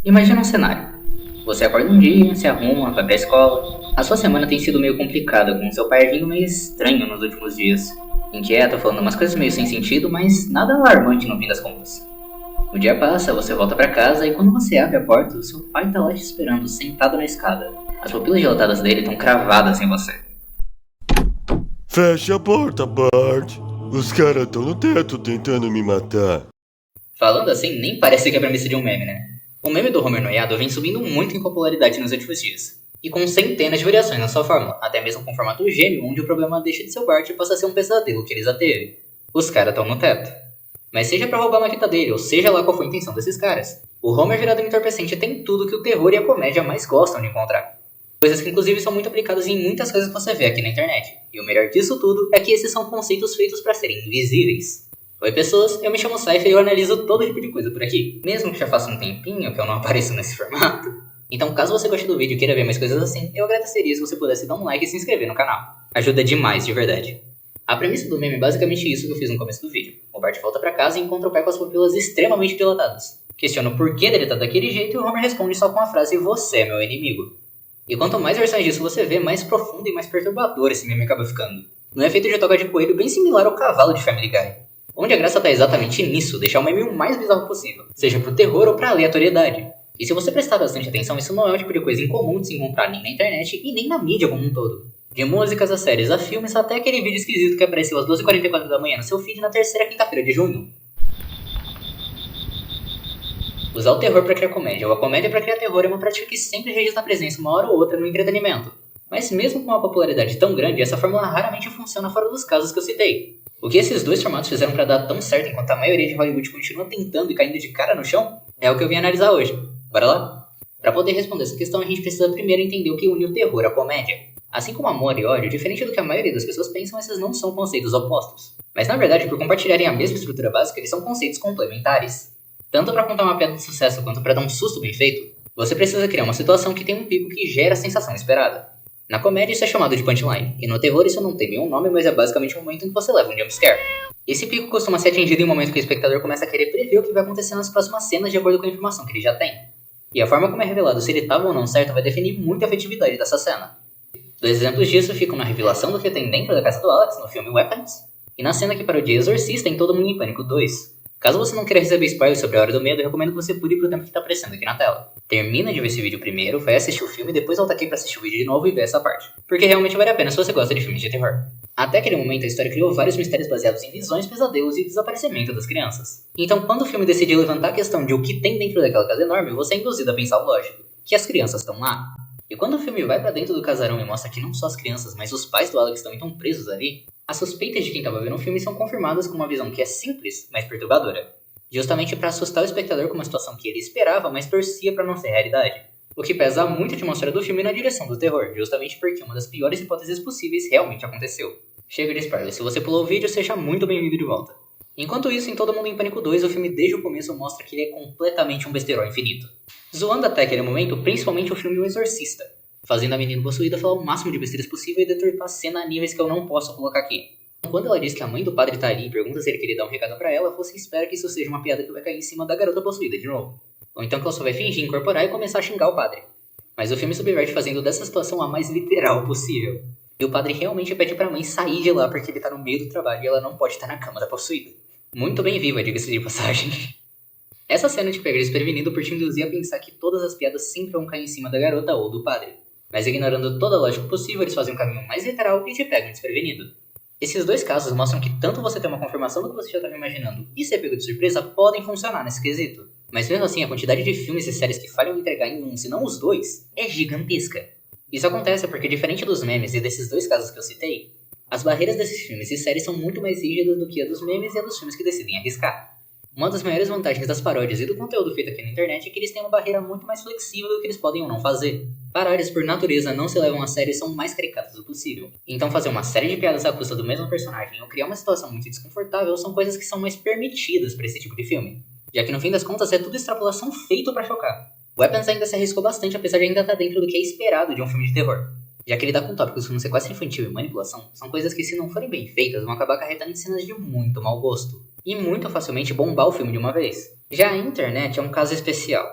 Imagina um cenário. Você acorda um dia, se arruma, vai pra escola. A sua semana tem sido meio complicada, com seu pai vindo meio estranho nos últimos dias. Inquieto, falando umas coisas meio sem sentido, mas nada alarmante no fim das contas. O dia passa, você volta pra casa e quando você abre a porta, o seu pai tá lá te esperando, sentado na escada. As pupilas dilatadas dele estão cravadas em você. Fecha a porta, Bart. Os caras estão no teto tentando me matar. Falando assim, nem parece que é premissa de um meme, né? O meme do Homer noiado vem subindo muito em popularidade nos últimos dias. E com centenas de variações na sua fórmula, até mesmo com formato gêmeo, onde o problema deixa de ser o Bart e passa a ser um pesadelo que ele já teve. Os caras estão no teto. Mas seja pra roubar a maqueta dele, ou seja lá qual foi a intenção desses caras, o Homer virado entorpecente tem tudo que o terror e a comédia mais gostam de encontrar. Coisas que inclusive são muito aplicadas em muitas coisas que você vê aqui na internet. E o melhor disso tudo é que esses são conceitos feitos para serem invisíveis. Oi pessoas, eu me chamo Saifa e eu analiso todo tipo de coisa por aqui. Mesmo que já faça um tempinho que eu não apareço nesse formato. Então caso você goste do vídeo e queira ver mais coisas assim, eu agradeceria se você pudesse dar um like e se inscrever no canal. Ajuda demais, de verdade. A premissa do meme é basicamente isso que eu fiz no começo do vídeo. O Bart volta pra casa e encontra o pai com as pupilas extremamente dilatadas. Questiona o porquê dele tá daquele jeito e o Homer responde só com a frase "Você é meu inimigo". E quanto mais versões disso você vê, mais profundo e mais perturbador esse meme acaba ficando. No efeito de toca de coelho bem similar ao cavalo de Family Guy. Onde a graça tá exatamente nisso, deixar o meme o mais bizarro possível, seja pro terror ou pra aleatoriedade. E se você prestar bastante atenção, isso não é o tipo de coisa incomum de se encontrar nem na internet e nem na mídia como um todo. De músicas a séries a filmes, até aquele vídeo esquisito que apareceu às 12h44 da manhã no seu feed na terceira quinta-feira de junho. Usar o terror pra criar comédia ou a comédia pra criar terror é uma prática que sempre registra presença uma hora ou outra no entretenimento. Mas mesmo com uma popularidade tão grande, essa fórmula raramente funciona fora dos casos que eu citei. O que esses dois formatos fizeram pra dar tão certo enquanto a maioria de Hollywood continua tentando e caindo de cara no chão, é o que eu vim analisar hoje. Bora lá? Pra poder responder essa questão, a gente precisa primeiro entender o que une o terror à comédia. Assim como amor e ódio, diferente do que a maioria das pessoas pensam, esses não são conceitos opostos. Mas na verdade, por compartilharem a mesma estrutura básica, eles são conceitos complementares. Tanto para contar uma piada de sucesso quanto para dar um susto bem feito, você precisa criar uma situação que tem um pico que gera a sensação esperada. Na comédia isso é chamado de punchline, e no terror isso não tem nenhum nome, mas é basicamente o momento em que você leva um jumpscare. Esse pico costuma ser atingido em um momento que o espectador começa a querer prever o que vai acontecer nas próximas cenas de acordo com a informação que ele já tem. E a forma como é revelado se ele estava ou não certo vai definir muito a efetividade dessa cena. Dois exemplos disso ficam na revelação do que tem dentro da casa do Alex no filme Weapons, e na cena que parodia Exorcista em Todo Mundo em Pânico 2. Caso você não queira receber spoilers sobre a Hora do Medo, eu recomendo que você pule pro tempo que tá aparecendo aqui na tela. Termina de ver esse vídeo primeiro, vai assistir o filme e depois volta aqui pra assistir o vídeo de novo e ver essa parte. Porque realmente vale a pena se você gosta de filmes de terror. Até aquele momento a história criou vários mistérios baseados em visões, pesadelos e desaparecimento das crianças. Então quando o filme decide levantar a questão de o que tem dentro daquela casa enorme, você é induzido a pensar o lógico, que as crianças estão lá. E quando o filme vai pra dentro do casarão e mostra que não só as crianças, mas os pais do Alex também estão presos ali, as suspeitas de quem tava vendo o filme são confirmadas com uma visão que é simples, mas perturbadora. Justamente para assustar o espectador com uma situação que ele esperava, mas torcia para não ser realidade. O que pesa muito a atmosfera do filme na direção do terror, justamente porque uma das piores hipóteses possíveis realmente aconteceu. Chega de spoiler, se você pulou o vídeo, seja muito bem-vindo de volta. Enquanto isso, em Todo Mundo em Pânico 2, o filme desde o começo mostra que ele é completamente um besterol infinito. Zoando até aquele momento, principalmente o filme O Exorcista, fazendo a menina possuída falar o máximo de besteiras possível e deturpar a cena a níveis que eu não posso colocar aqui. Quando ela diz que a mãe do padre tá ali e pergunta se ele queria dar um recado pra ela, você espera que isso seja uma piada que vai cair em cima da garota possuída de novo. Ou então que ela só vai fingir incorporar e começar a xingar o padre. Mas o filme subverte fazendo dessa situação a mais literal possível. E o padre realmente pede pra mãe sair de lá porque ele tá no meio do trabalho e ela não pode estar na cama da possuída. Muito bem viva, diga-se de passagem. Essa cena te pega desprevenido por te induzir a pensar que todas as piadas sempre vão cair em cima da garota ou do padre. Mas ignorando toda a lógica possível, eles fazem um caminho mais literal e te pegam desprevenido. Esses dois casos mostram que tanto você ter uma confirmação do que você já estava imaginando e ser pego de surpresa podem funcionar nesse quesito. Mas mesmo assim, a quantidade de filmes e séries que falham em entregar em um, se não os dois, é gigantesca. Isso acontece porque, diferente dos memes e desses dois casos que eu citei, as barreiras desses filmes e séries são muito mais rígidas do que a dos memes e a dos filmes que decidem arriscar. Uma das maiores vantagens das paródias e do conteúdo feito aqui na internet é que eles têm uma barreira muito mais flexível do que eles podem ou não fazer. Paródias, por natureza, não se levam a sério e são o mais caricatas do possível. Então fazer uma série de piadas à custa do mesmo personagem ou criar uma situação muito desconfortável são coisas que são mais permitidas para esse tipo de filme. Já que no fim das contas é tudo extrapolação feito para chocar. Weapons ainda se arriscou bastante, apesar de ainda estar dentro do que é esperado de um filme de terror. Já que lidar com tópicos como sequestro infantil e manipulação são coisas que, se não forem bem feitas, vão acabar acarretando em cenas de muito mau gosto. E muito facilmente bombar o filme de uma vez. Já a internet é um caso especial.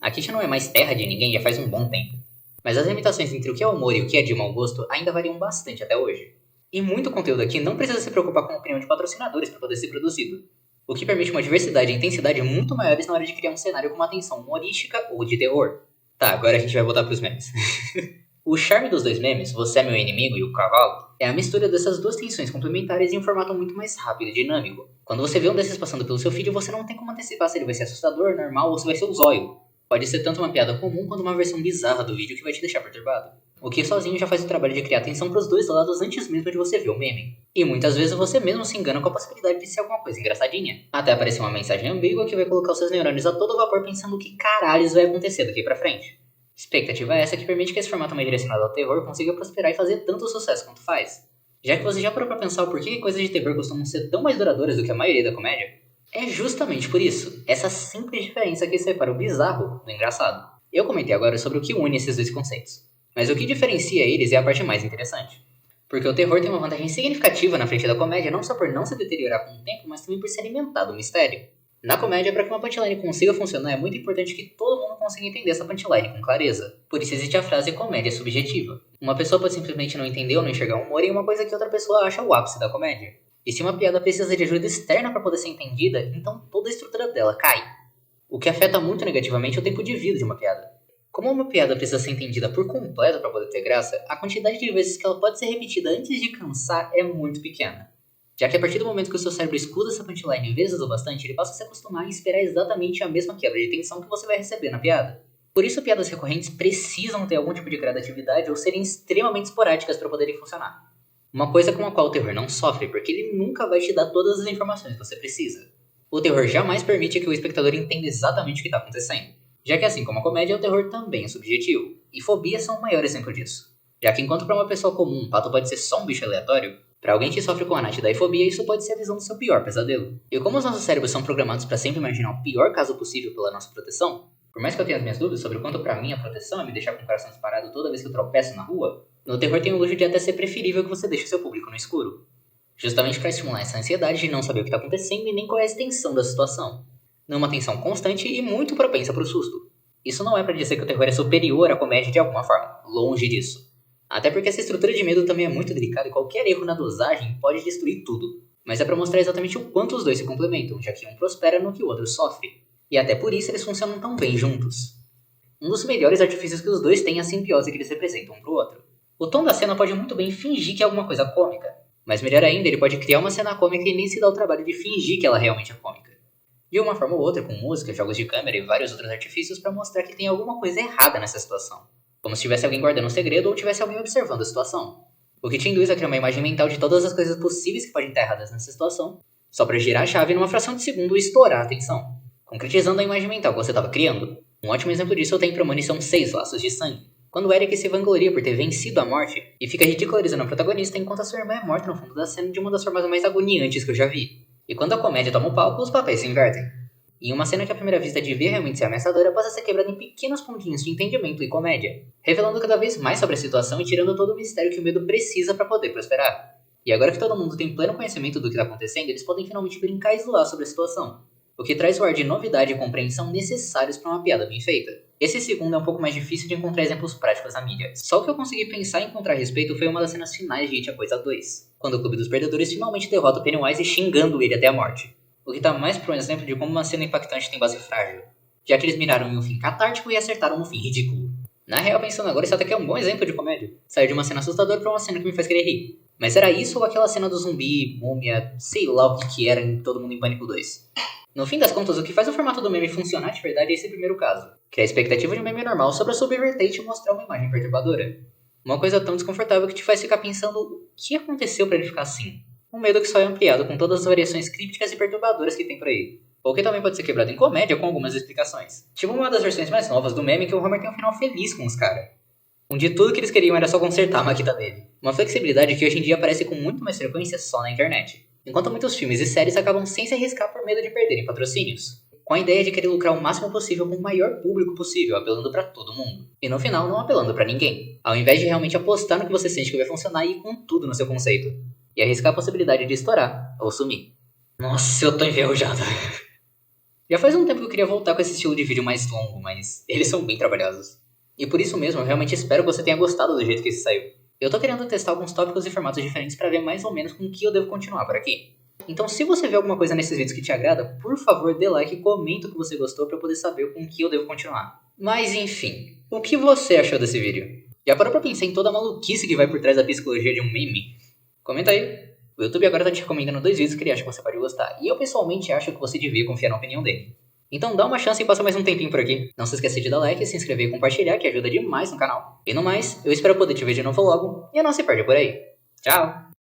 A Kitty não é mais terra de ninguém já faz um bom tempo. Mas as limitações entre o que é humor e o que é de mau gosto ainda variam bastante até hoje. E muito conteúdo aqui não precisa se preocupar com a opinião de patrocinadores para poder ser produzido, o que permite uma diversidade e intensidade muito maiores na hora de criar um cenário com uma tensão humorística ou de terror. Tá, agora a gente vai voltar pros memes. O charme dos dois memes, Você é Meu Inimigo e O Cavalo, é a mistura dessas duas tensões complementares em um formato muito mais rápido e dinâmico. Quando você vê um desses passando pelo seu feed, você não tem como antecipar se ele vai ser assustador, normal ou se vai ser o zóio. Pode ser tanto uma piada comum quanto uma versão bizarra do vídeo que vai te deixar perturbado. O que sozinho já faz o trabalho de criar tensão pros dois lados antes mesmo de você ver o meme. E muitas vezes você mesmo se engana com a possibilidade de ser alguma coisa engraçadinha. Até aparecer uma mensagem ambígua que vai colocar os seus neurônios a todo vapor pensando o que caralhos vai acontecer daqui pra frente. Expectativa é essa que permite que esse formato mais direcionado ao terror consiga prosperar e fazer tanto sucesso quanto faz. Já que você já parou pra pensar o porquê que coisas de terror costumam ser tão mais duradouras do que a maioria da comédia? É justamente por isso, essa simples diferença que separa o bizarro do engraçado. Eu comentei agora sobre o que une esses dois conceitos, mas o que diferencia eles é a parte mais interessante. Porque o terror tem uma vantagem significativa na frente da comédia não só por não se deteriorar com o tempo, mas também por se alimentar do mistério. Na comédia, para que uma punchline consiga funcionar, é muito importante que todo mundo consiga entender essa punchline com clareza. Por isso existe a frase comédia subjetiva. Uma pessoa pode simplesmente não entender ou não enxergar o humor em uma coisa que outra pessoa acha o ápice da comédia. E se uma piada precisa de ajuda externa para poder ser entendida, então toda a estrutura dela cai. O que afeta muito negativamente o tempo de vida de uma piada. Como uma piada precisa ser entendida por completo para poder ter graça, a quantidade de vezes que ela pode ser repetida antes de cansar é muito pequena. Já que a partir do momento que o seu cérebro escuta essa punchline vezes o bastante, ele passa a se acostumar a esperar exatamente a mesma quebra de tensão que você vai receber na piada. Por isso, piadas recorrentes precisam ter algum tipo de criatividade ou serem extremamente esporádicas para poderem funcionar. Uma coisa com a qual o terror não sofre, porque ele nunca vai te dar todas as informações que você precisa. O terror jamais permite que o espectador entenda exatamente o que está acontecendo. Já que assim como a comédia, o terror também é subjetivo. E fobias são o maior exemplo disso. Já que enquanto para uma pessoa comum um pato pode ser só um bicho aleatório, para alguém que sofre com a natidafobia, isso pode ser a visão do seu pior pesadelo. E como os nossos cérebros são programados para sempre imaginar o pior caso possível pela nossa proteção, por mais que eu tenha as minhas dúvidas sobre o quanto para mim a proteção é me deixar com o coração disparado toda vez que eu tropeço na rua, no terror tem o luxo de até ser preferível que você deixe seu público no escuro. Justamente para estimular essa ansiedade de não saber o que está acontecendo e nem qual é a extensão da situação. Numa tensão constante e muito propensa para o susto. Isso não é para dizer que o terror é superior à comédia de alguma forma, longe disso. Até porque essa estrutura de medo também é muito delicada e qualquer erro na dosagem pode destruir tudo. Mas é para mostrar exatamente o quanto os dois se complementam, já que um prospera no que o outro sofre. E até por isso eles funcionam tão bem juntos. Um dos melhores artifícios que os dois têm é a simbiose que eles representam um pro outro. O tom da cena pode muito bem fingir que é alguma coisa cômica, mas melhor ainda, ele pode criar uma cena cômica e nem se dá o trabalho de fingir que ela realmente é cômica. De uma forma ou outra, com música, jogos de câmera e vários outros artifícios para mostrar que tem alguma coisa errada nessa situação. Como se tivesse alguém guardando um segredo ou tivesse alguém observando a situação. O que te induz a criar uma imagem mental de todas as coisas possíveis que podem estar erradas nessa situação, só para girar a chave numa fração de segundo e estourar a tensão, concretizando a imagem mental que você estava criando. Um ótimo exemplo disso eu tenho em Premonição 6, Laços de Sangue, quando Eric se vangloria por ter vencido a morte e fica ridicularizando a protagonista enquanto a sua irmã é morta no fundo da cena de uma das formas mais agoniantes que eu já vi. E quando a comédia toma o palco, os papéis se invertem. Em uma cena que à primeira vista devia realmente ser ameaçadora, passa a ser quebrada em pequenos pontinhos de entendimento e comédia, revelando cada vez mais sobre a situação e tirando todo o mistério que o medo precisa para poder prosperar. E agora que todo mundo tem pleno conhecimento do que está acontecendo, eles podem finalmente brincar e zoar sobre a situação, o que traz o ar de novidade e compreensão necessários para uma piada bem feita. Esse segundo é um pouco mais difícil de encontrar exemplos práticos na mídia. Só o que eu consegui pensar e encontrar a respeito foi uma das cenas finais de It a Coisa 2, quando o Clube dos Perdedores finalmente derrota o Pennywise xingando ele até a morte. O que tá mais para um exemplo de como uma cena impactante tem base frágil, já que eles miraram em um fim catártico e acertaram no fim ridículo. Na real, pensando agora, isso até que é um bom exemplo de comédia. Sair de uma cena assustadora pra uma cena que me faz querer rir. Mas era isso ou aquela cena do zumbi, múmia, sei lá o que era em Todo Mundo em Pânico 2? No fim das contas, o que faz o formato do meme funcionar de verdade é esse primeiro caso, que é a expectativa de um meme normal sobre a subverter e te mostrar uma imagem perturbadora. Uma coisa tão desconfortável que te faz ficar pensando o que aconteceu pra ele ficar assim. Um medo que só é ampliado com todas as variações crípticas e perturbadoras que tem por aí. Ou que também pode ser quebrado em comédia com algumas explicações. Tipo uma das versões mais novas do meme que o Homer tem um final feliz com os caras, onde tudo que eles queriam era só consertar a máquina dele. Uma flexibilidade que hoje em dia aparece com muito mais frequência só na internet. Enquanto muitos filmes e séries acabam sem se arriscar por medo de perderem patrocínios, com a ideia de querer lucrar o máximo possível com o maior público possível, apelando pra todo mundo. E no final não apelando pra ninguém, ao invés de realmente apostar no que você sente que vai funcionar e ir com tudo no seu conceito. E arriscar a possibilidade de estourar ou sumir. Nossa, eu tô enferrujado. Já faz um tempo que eu queria voltar com esse estilo de vídeo mais longo, mas eles são bem trabalhosos. E por isso mesmo, eu realmente espero que você tenha gostado do jeito que esse saiu. Eu tô querendo testar alguns tópicos e formatos diferentes pra ver mais ou menos com o que eu devo continuar por aqui. Então se você vê alguma coisa nesses vídeos que te agrada, por favor dê like e comenta o que você gostou pra eu poder saber com o que eu devo continuar. Mas enfim, o que você achou desse vídeo? Já parou pra pensar em toda a maluquice que vai por trás da psicologia de um meme? Comenta aí. O YouTube agora tá te recomendando 2 vídeos que ele acha que você pode gostar, e eu pessoalmente acho que você devia confiar na opinião dele. Então dá uma chance e passa mais um tempinho por aqui. Não se esqueça de dar like, se inscrever e compartilhar, que ajuda demais no canal. E no mais, eu espero poder te ver de novo logo, e não se perde por aí. Tchau!